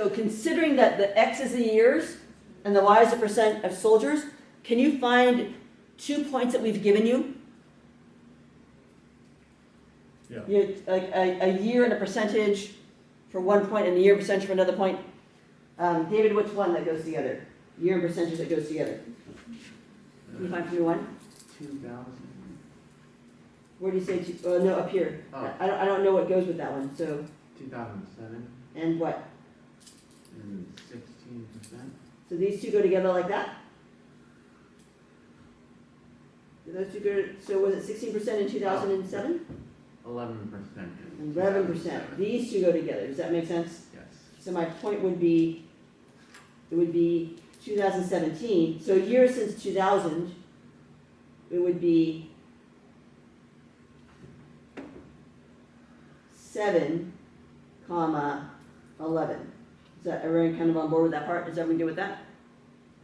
So considering that the X is the years and the Y is the percent of soldiers, can you find 2 points that we've given you? Yeah. Like a year and a percentage for one point and a year and percentage for another point. David, which one that goes together? Year and percentage that goes together. Can you find for me one? 2000. Where do you say? No, up here. Oh. I don't know what goes with that one. So 2007 and what? and 16%. So these two go together like that. Do those two go? So was it 16% in 2007? 11%. 11%. These two go together. Does that make sense? Yes. So my point would be, it would be 2017. So a year since 2000, it would be 7, 11. Is that everyone kind of on board with that part? Is everyone good with that?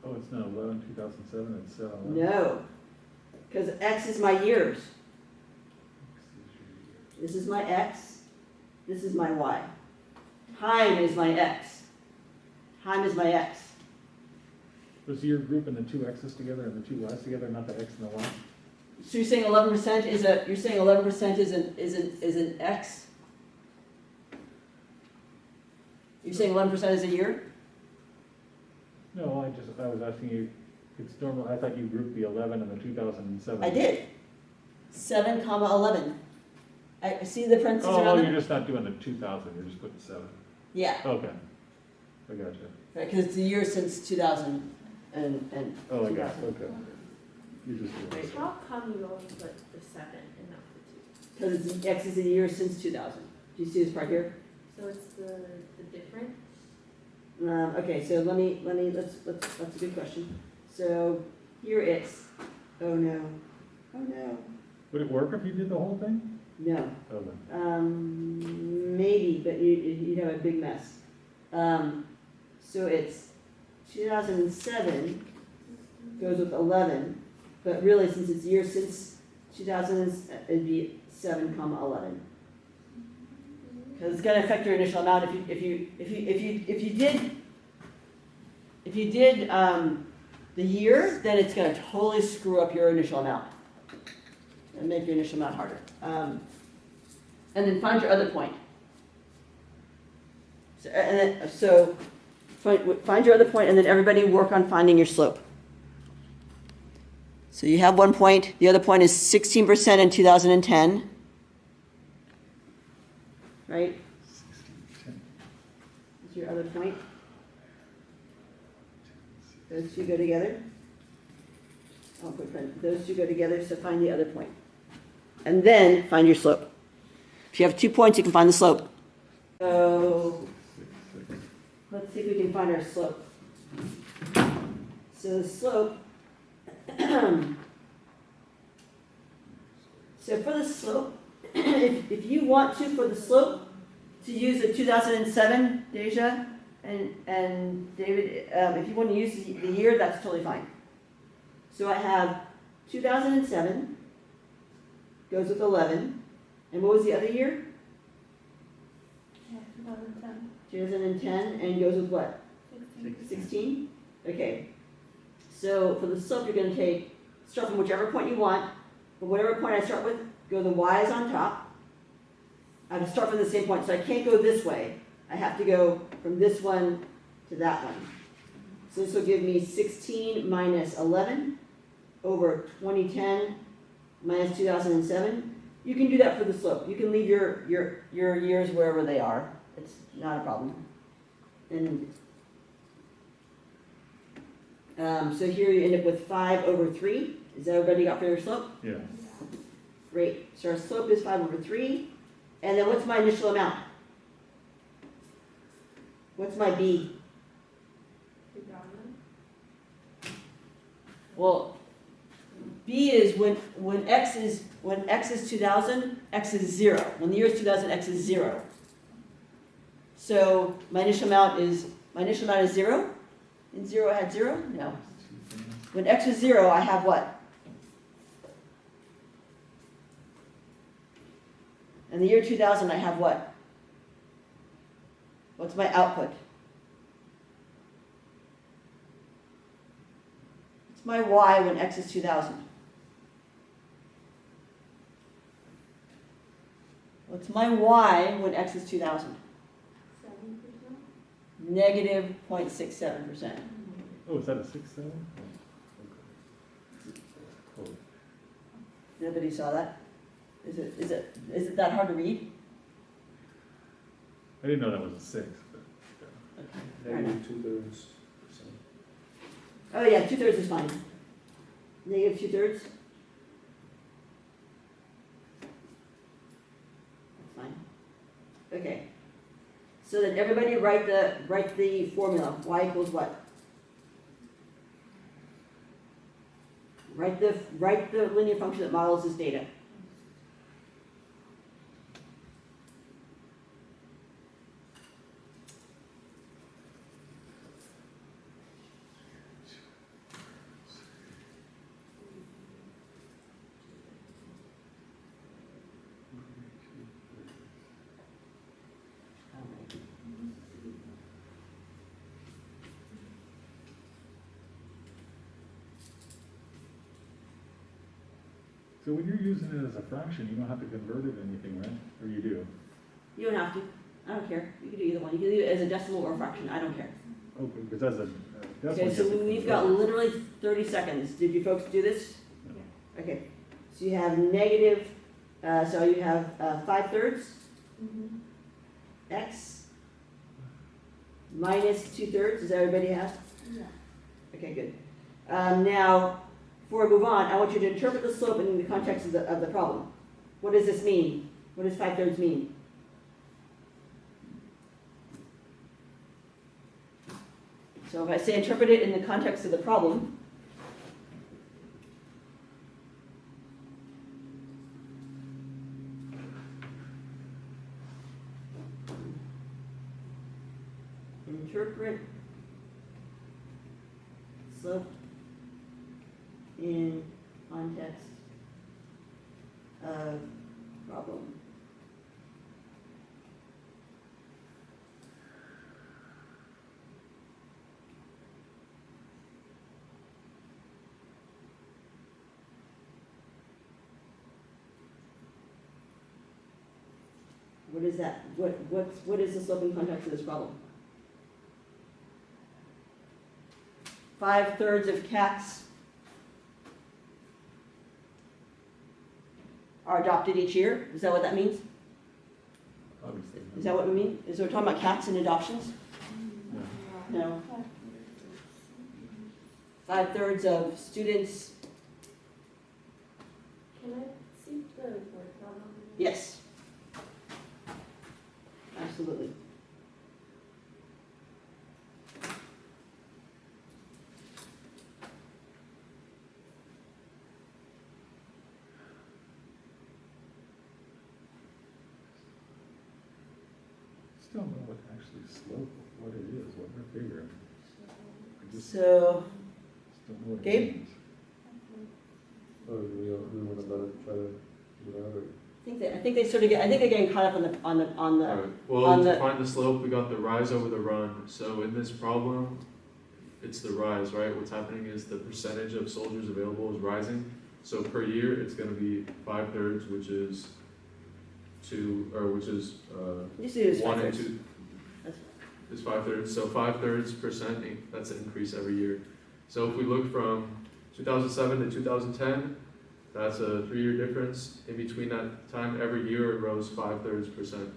Oh, it's not 11, 2007, it's 11. No, because X is my years. This is my X. This is my Y. Time is my X. Time is my X. Was your group and the two X's together and the two Y's together, not the X and the Y? So you're saying 11% is a? You're saying 11% is an X? You're saying 11% is a year? No, I was asking you, it's normal, I thought you grouped the 11 and the 2007. I did. 7, 11. I see the parentheses Oh, around you're them? just not doing the 2000, you're just putting 7. Yeah, Okay, I got you. right, because it's a year since 2000 and Oh, I got 2000. you, okay. You just doing Right. it. How come you only put the 7 and not the 2? Because it's X is a year since 2000. Do you see this part here? So it's the difference? Okay, so let's, that's a good question. So here it's, oh no, Would it work if you did the whole thing? no. Okay. Maybe, but you'd have a big mess. So it's 2007 goes with 11, but really since it's year since 2000, it'd be 7, 11. Because it's going to affect your initial amount if you did the year, then it's going to totally screw up your initial amount and make your initial amount harder. And then find your other point. So find your other point, and then everybody work on finding your slope. So you have one point. The other point is 16% in 2010. Right? Is your other point? Those two go together. I'll put those two go together, so find the other point. And then find your slope. If you have 2 points, you can find the slope. So let's see if we can find our slope. So the slope, so for the slope, if you want to, for the slope, to use the 2007, Deja and David, if you want to use the year, that's totally fine. So I have 2007 goes with 11. And what was the other year? Yeah, 2010. 2010, and goes with what? 16? Okay. So for the slope, you're going to start from whichever point you want. But whatever point I start with, go the y's on top. I have to start from the same point, so I can't go this way. I have to go from this one to that one. So this will give me 16 minus 11 over 2010 minus 2007. You can do that for the slope. You can leave your years wherever they are. It's not a problem. And so here you end up with 5 over 3. Is that everybody got for your slope? Yeah. Great. So our slope is 5 over 3. And then what's my initial amount? What's my B? 2000. Well, B is when X is 2000, X is 0. When the year is 2000, X is 0. So my initial amount is 0. In 0 I had 0? No. When X is 0, I have what? In the year 2000, I have what? What's my output? What's my y when x is 2,000? What's my y when x is 2,000? 7%? Negative 0.67%. Oh, is that a 6, 7? Oh, Nobody saw that? Is it that hard to read? I didn't know that was a 6, but, Negative 2/3%. Oh yeah, 2/3 is fine. Negative 2/3? That's fine. Okay. So then everybody write the formula. Y equals what? Write the linear function that models this data. so when you're using it as a fraction, you don't have to convert it to anything, right? Or you do? You don't have to. I don't care. You can do either one. You can do it as a decimal or a fraction. I don't care. Okay, because that's a decimal. Okay, you so have to we've got convert. literally 30 seconds. Did you folks do this? Okay. So you have negative, so you have 5/3 Mm-hmm. x minus 2/3. Does everybody have? Yeah. Okay, good. Now, before I move on, I want you to interpret the slope in the context of the problem. What does this mean? What does 5/3 mean? So if I say interpret it in the context of the problem, interpret slope in context of problem. What is that? What is the slope in context of this problem? 5/3 of cats are adopted each year. Is that what that means? Obviously. Is that what we mean? Is we're talking about cats and adoptions? No. No. 5/3 of students, Can I see the word problem? yes. Absolutely. Still don't know what actually slope, what it is, what we're figuring. I just So, don't know what it Gabe? means. Oh, we want to let it try to figure it out, or? I think they sort of get, I think they're getting caught up on the Alright, well, on to the- find the slope, we got the rise over the run, so in this problem, it's the rise, right? What's happening is the percentage of soldiers available is rising, so per year, it's gonna be 5/3, which is just do this 1 and 5/3. 2, That's- is 5/3, so 5/3%, that's an increase every year. So if we look from 2007 to 2010, that's a 3-year difference. In between that time, every year it rose 5/3%.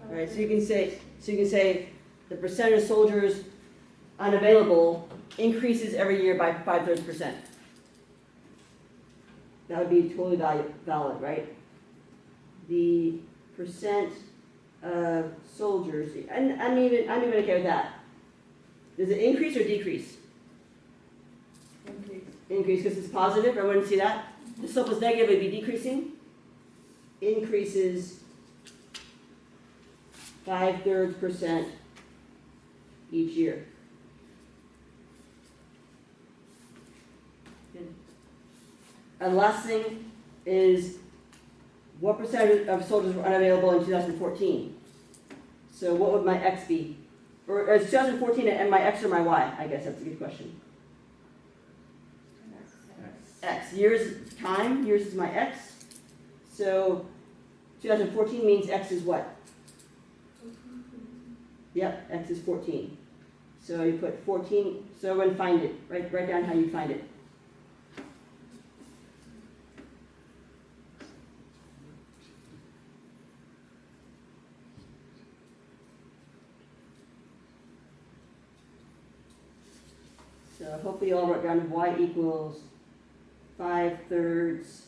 All right, so you can say the percentage of soldiers unavailable increases every year by 5/3%. That would be totally valid, right? The percent of soldiers, and I'm even okay with that. Does it increase or decrease? Increase. Increase because it's positive, I wouldn't see that. If the slope was negative, it'd be decreasing. Increases 5/3% each year. Good. And last thing is, what percentage of soldiers were unavailable in 2014? So what would my x be? Or is 2014 and my x or my y? I guess that's a good question. X. Years is time, years is my X. So 2014 means X is what? Yep, X is 14. So you put 14, so when find it, write down how you find it. So hopefully you all wrote down y equals 5/3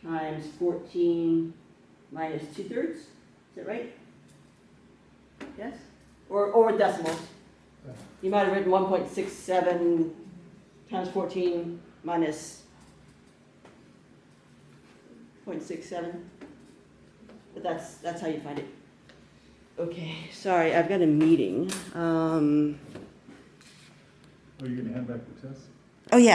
times 14 minus 2/3. Is that right? Yes? Or with decimals. You might have written 1.67 times 14 minus 0.67. But that's how you find it. Okay, sorry, I've got a meeting. Are you gonna hand back the test? Oh yeah,